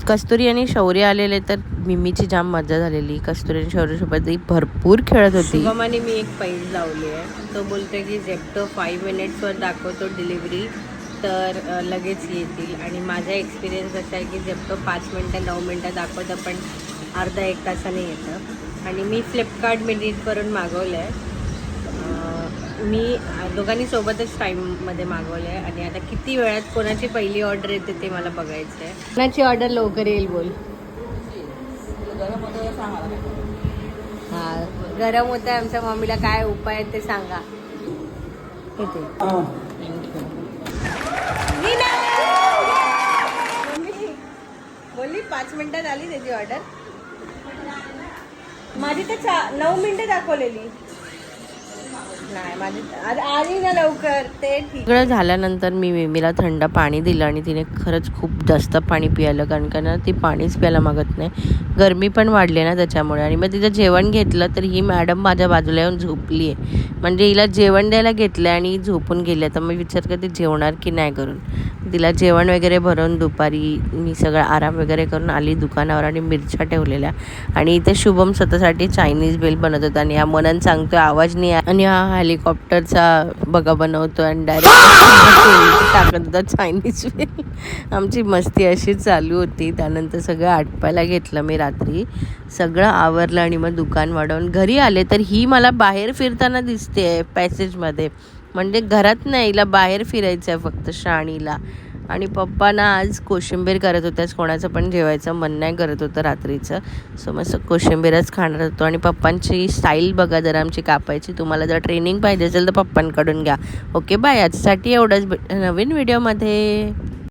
कस्तुरी आणि शौर्य आलेले तर मिमीची जाम मजा झालेली. कस्तुरी आणि शौर्यसोबत भरपूर खेळत होती. शुभमाने मी एक पैज लावली आहे. तो बोलतोय की झेप्टो 5 मिनिट्सवर दाखवतो डिलिव्हरी, तर लगेच येतील. आणि माझा एक्सपिरियन्स असा आहे की झेप्टो 5 मिनटं 9 मिनटं दाखवतं, पण अर्धा 1 तासाने येतं. आणि मी फ्लिपकार्ट मिनिटवरून मागवलं आहे. मी दोघांनी सोबतच टाईममध्ये मागवलं आहे. आणि आता किती वेळात कोणाची पहिली ऑर्डर येते ते मला बघायचं आहे. कोणाची ऑर्डर लवकर येईल बोल. हां, गरम होतं आहे. आमच्या मम्मीला काय उपाय आहेत ते सांगा. येते बोलली 5 मिनिटात आली त्याची ऑर्डर. माझी तर 9 मिनिटं दाखवलेली. नाही माझी आली ना लवकर ते ठीक. सगळं झाल्यानंतर मी मिमीला थंड पाणी दिलं आणि तिने खरंच खूप जास्त पाणी पियालं, कारण का ना ती पाणीच प्यायला मागत नाही. गरमी पण वाढली ना त्याच्यामुळे. आणि मग तिचं जेवण घेतलं तर ही मॅडम माझ्या बाजूला येऊन झोपली आहे. म्हणजे हिला जेवण द्यायला घेतलं आणि झोपून गेली. आता मी विचार करते जेवणार की नाही करून. तिला जेवण वगैरे भरून दुपारी मी सगळं आराम वगैरे करून आली दुकानावर आणि मिरच्या ठेवलेल्या. आणि इथे शुभम स्वतःसाठी चायनीज बेल बनवत होता आणि हा मनन सांगतोय आवाज नाही. आणि हा हेलिकॉप्टरचा बघा बनवतो आणि डायरेक्ट टाकत होता चायनीज बेल. आमची मस्ती अशी चालू होती. त्यानंतर सगळं आटपायला घेतलं मी रात्री. सगळं आवरलं आणि मग दुकान वाढवून घरी आले तर ही मला बाहेर फिरताना दिसते पॅसेजमध्ये. म्हणजे घरात नाही, हिला बाहेर फिरायचं आहे फक्त शाणीला. आणि पप्पा ना आज कोशिंबीर करत होत्याच. कोणाचं पण जेवायचं मन नाही करत होतं रात्रीचं. सो मस्त कोशिंबीरच खाणार होतो. आणि पप्पांची स्टाईल बघा जरा आमची कापायची. तुम्हाला जर ट्रेनिंग पाहिजे असेल तर पप्पांकडून घ्या. Okay bye. आजसाठी एवढंच. नवीन व्हिडिओमध्ये